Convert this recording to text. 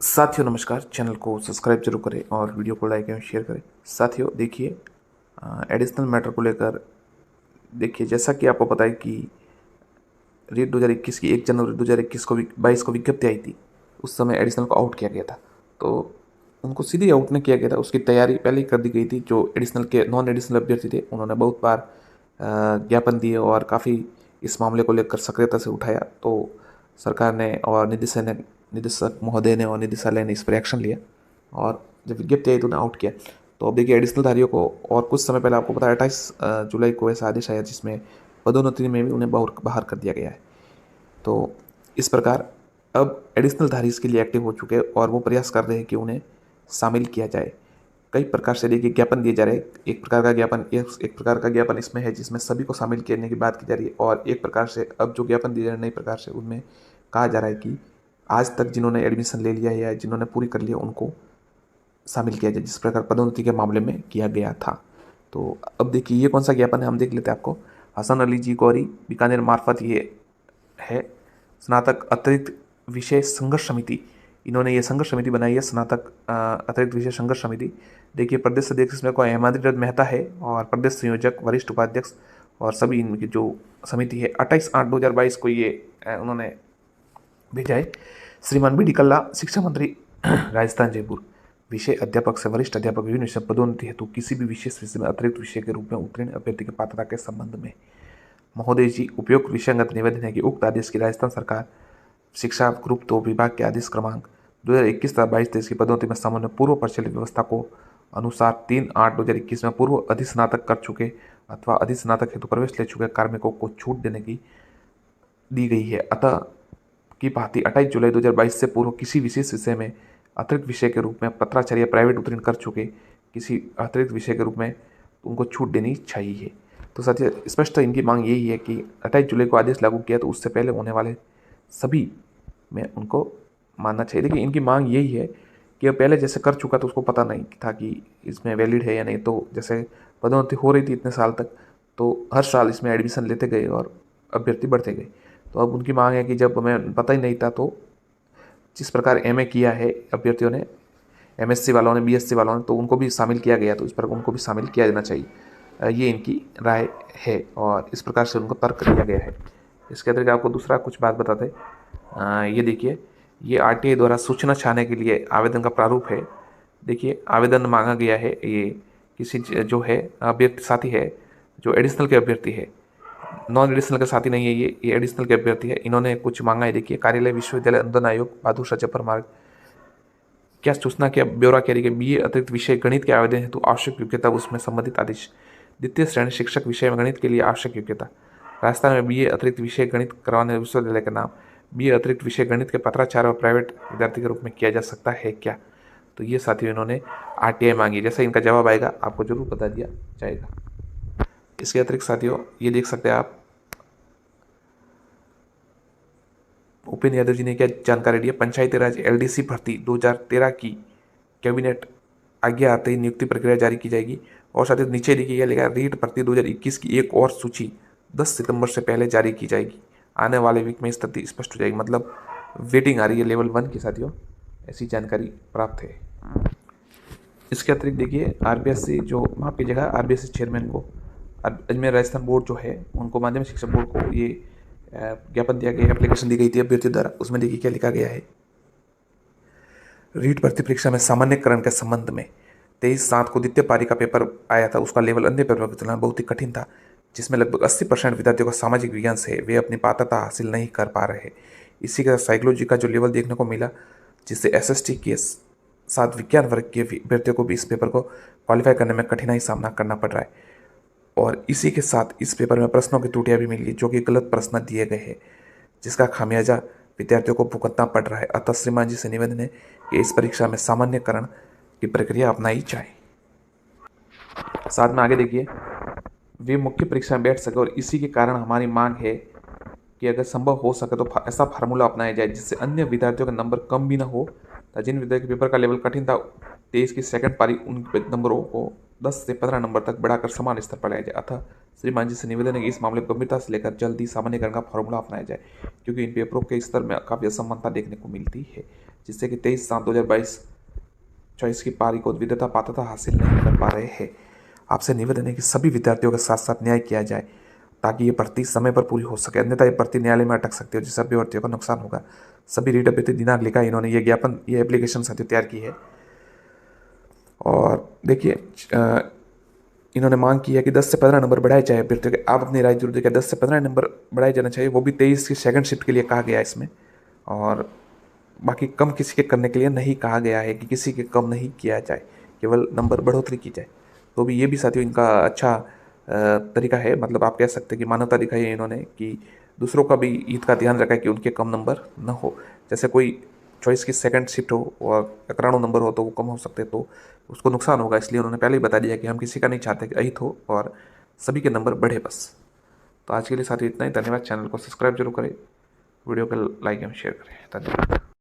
साथियों नमस्कार। चैनल को सब्सक्राइब जरूर करें और वीडियो को लाइक एवं शेयर करें। साथियों देखिए, एडिशनल मैटर को लेकर देखिए, जैसा कि आपको पता है कि रीट 2021 की 1 जनवरी 2021 को 22 को विज्ञप्ति आई थी। उस समय एडिशनल को आउट किया गया था, तो उनको सीधे आउट नहीं किया गया था, उसकी तैयारी पहले ही कर दी गई थी। जो एडिशनल के नॉन एडिशनल अभ्यर्थी थे उन्होंने बहुत बार ज्ञापन दिए और काफ़ी इस मामले को लेकर सक्रियता से उठाया। तो सरकार ने और निदेशक महोदय ने और निदेशालय ने इस पर एक्शन लिया और जब विज्ञप्ति आई तो उन्हें आउट किया। तो अब देखिए, एडिशनल धारियों को और कुछ समय पहले आपको पता है 28 जुलाई को ऐसा आदेश आया जिसमें पदोन्नति में भी उन्हें बाहर कर दिया गया है। तो इस प्रकार अब एडिशनल धारी इसके लिए एक्टिव हो चुके हैं और वो प्रयास कर रहे हैं कि उन्हें शामिल किया जाए। कई प्रकार से देखिए ज्ञापन दिए जा रहे हैं। एक प्रकार का ज्ञापन इसमें है जिसमें सभी को शामिल करने की बात की जा रही है, और एक प्रकार से अब जो ज्ञापन दिए जा रहे हैं नई प्रकार से, उनमें कहा जा रहा है कि आज तक जिन्होंने एडमिशन ले लिया है या जिन्होंने पूरी कर लिया उनको शामिल किया जाए, जिस प्रकार पदोन्नति के मामले में किया गया था। तो अब देखिए ये कौन सा ज्ञापन है, हम देख लेते हैं। आपको हसन अली जी गौरी बीकानेर मार्फत ये है स्नातक अतिरिक्त विषय संघर्ष समिति। इन्होंने ये संघर्ष समिति बनाई है, स्नातक अतिरिक्त विषय संघर्ष समिति। देखिए प्रदेश अध्यक्ष इसमें को हेमाद्री मेहता है और प्रदेश संयोजक वरिष्ठ उपाध्यक्ष, और सभी इनकी जो समिति है 28/8/2022 को ये उन्होंने भेजा है। श्रीमान बी डी कल्ला शिक्षा मंत्री राजस्थान जयपुर। विषय अध्यापक से वरिष्ठ अध्यापक विभिन्न विषय पदोन्नति हेतु किसी भी विशेष विषय में अतिरिक्त विषय के रूप में उत्तीर्ण अभ्यर्थी की पात्रता के संबंध में महोदय जी, उपयुक्त विषयगत निवेदन है कि उक्त आदेश की राजस्थान सरकार शिक्षा ग्रुप 2 विभाग के आदेश क्रमांक 2021-22 की पदोन्नति में सामान्य पूर्व प्रचलित व्यवस्था को अनुसार 3/8/2021 में पूर्व अधिस्नातक कर चुके अथवा अधिस्नातक हेतु प्रवेश ले चुके कार्मिकों को छूट देने की दी गई है। अतः की भांति 28 जुलाई 2022 से पूर्व किसी विशेष विषय में अतिरिक्त विषय के रूप में पत्राचार्य प्राइवेट उत्तीर्ण कर चुके किसी अतिरिक्त विषय के रूप में उनको छूट देनी चाहिए। तो साथियों स्पष्ट इनकी मांग यही है कि 28 जुलाई को आदेश लागू किया तो उससे पहले होने वाले सभी में उनको मानना चाहिए। देखिए इनकी मांग यही है कि पहले जैसे कर चुका तो उसको पता नहीं था कि इसमें वैलिड है या नहीं। तो जैसे पदोन्नति हो रही थी इतने साल तक, तो हर साल इसमें एडमिशन लेते गए और अभ्यर्थी बढ़ते गए। तो अब उनकी मांग है कि जब हमें पता ही नहीं था, तो जिस प्रकार एमए किया है अभ्यर्थियों ने, एमएससी वालों ने, बीएससी वालों ने, तो उनको भी शामिल किया गया, तो इस पर उनको भी शामिल किया जाना चाहिए। ये इनकी राय है और इस प्रकार से उनको तर्क दिया गया है। इसके अतिरिक्त आपको दूसरा कुछ बात बताते हैं। ये देखिए, ये आरटीआई द्वारा सूचना छाने के लिए आवेदन का प्रारूप है। देखिए आवेदन मांगा गया है, ये किसी जो है अभ्यर्थी साथी है जो एडिशनल के अभ्यर्थी है, नॉन एडिशनल का साथी नहीं है, ये एडिशनल के अभ्यर्थी है। इन्होंने कुछ मांगा है। देखिए, कार्यालय विश्वविद्यालय अनुदान आयोग बहादुर शाह जफर मार्ग क्या सूचना के ब्यौरा कह रही है। बीए अतिरिक्त विषय गणित के आवेदन हेतु आवश्यक योग्यता, उसमें संबंधित आदेश। द्वितीय श्रेणी शिक्षक विषय में गणित के लिए आवश्यक योग्यता। राजस्थान में बीए अतिरिक्त विषय गणित करवाने विश्वविद्यालय का नाम बीए अतिरिक्त विषय गणित के पत्राचार्य और प्राइवेट विद्यार्थी के रूप में किया जा सकता है क्या। तो ये साथियों इन्होंने आरटीआई मांगी। जैसा इनका जवाब आएगा आपको जरूर बता दिया जाएगा। इसके अतिरिक्त साथियों ये देख सकते हैं आप, उपेंद्र यादव जी ने क्या जानकारी दी है। पंचायती राज एलडीसी भर्ती 2013 की कैबिनेट आज्ञा आते ही नियुक्ति प्रक्रिया जारी की जाएगी। और साथ ही नीचे देखिए लिखा है, रीट भर्ती 2021 की एक और सूची 10 सितंबर से पहले जारी की जाएगी। आने वाले वीक में स्थिति स्पष्ट हो जाएगी। मतलब वेटिंग आ रही है लेवल 1 की साथियों, ऐसी जानकारी प्राप्त है। इसके अतिरिक्त देखिए आरबीएससी जो माफ कीजिएगा, आरबीएससी चेयरमैन को अजमेर राजस्थान बोर्ड जो है उनको, माध्यमिक शिक्षा बोर्ड को ये ज्ञापन दिया गया, एप्लीकेशन दी गई थी अभ्यर्थी द्वारा। उसमें देखिए क्या लिखा गया है। रीट भर्ती परीक्षा में सामान्यकरण के संबंध में 23/7 को द्वितीय पारी का पेपर आया था। उसका लेवल अन्य पेपर की तुलना में बहुत ही कठिन था, जिसमें लगभग 80% विद्यार्थियों को सामाजिक विज्ञान से वे अपनी पात्रता हासिल नहीं कर पा रहे। इसी के साथ साइकोलॉजी का जो लेवल देखने को मिला, जिससे एसएसटी के साथ विज्ञान वर्ग के अभ्यर्थियों को भी इस पेपर को क्वालिफाई करने में कठिनाई सामना करना पड़ रहा है। और इसी के साथ इस पेपर में प्रश्नों की त्रुटियां भी मिली, जो कि गलत प्रश्न दिए गए हैं, जिसका खामियाजा विद्यार्थियों को भुगतना पड़ रहा है। अतः श्रीमान जी से निवेदन है कि इस परीक्षा में सामान्यकरण की प्रक्रिया अपनाई जाए। साथ में आगे देखिए, वे मुख्य परीक्षा में बैठ सके, और इसी के कारण हमारी मांग है कि अगर संभव हो सके तो ऐसा फार्मूला अपनाया जाए जिससे अन्य विद्यार्थियों का नंबर कम भी ना हो। जिन विद्यार्थी के पेपर का लेवल कठिन था 23 की सेकंड पारी, उन नंबरों को 10 से 15 नंबर तक बढ़ाकर समान स्तर पर लाया जाए। अतः श्रीमान जी से निवेदन है कि इस मामले को गंभीरता से लेकर जल्दी सामान्यकरण का फॉर्मूला अपनाया जाए, क्योंकि इन पेपरों के स्तर में काफ़ी असमानता देखने को मिलती है, जिससे कि 23/7/2022 चॉइस की पारी को विद्याता पात्रता हासिल नहीं कर पा रहे हैं। आपसे निवेदन है कि सभी विद्यार्थियों के साथ साथ न्याय किया जाए ताकि ये भर्ती समय पर पूरी हो सके, अन्यथा ये भर्ती न्यायालय में अटक सकती है, जिससे अभ्यर्थियों का नुकसान होगा। सभी रीट अभ्यर्थी दिनांक लिखा है इन्होंने, ये ज्ञापन, ये एप्लीकेशन साथ तैयार की है। और देखिए इन्होंने मांग की है कि 10 से 15 नंबर बढ़ाए जाए अभ्यर्थियों के। आप अपनी राय जरूर देखें, 10 से 15 नंबर बढ़ाए जाना चाहिए, वो भी 23 की सेकंड शिफ्ट के लिए कहा गया है इसमें। और बाकी कम किसी के करने के लिए नहीं कहा गया है कि किसी के कम नहीं किया जाए, केवल नंबर बढ़ोतरी की जाए। तो भी ये भी साथियों इनका अच्छा तरीका है, मतलब आप कह सकते हैं कि मानवता दिखाई है इन्होंने कि दूसरों का भी हित का ध्यान रखा है कि उनके कम नंबर न हो। जैसे कोई चॉइस की सेकंड शिफ्ट हो और 91 नंबर हो तो वो कम हो सकते, तो उसको नुकसान होगा, इसलिए उन्होंने पहले ही बता दिया कि हम किसी का नहीं चाहते कि अहित हो और सभी के नंबर बढ़े बस। तो आज के लिए साथियों इतना ही। धन्यवाद। चैनल को सब्सक्राइब जरूर करें, वीडियो को लाइक एवं शेयर करें। धन्यवाद।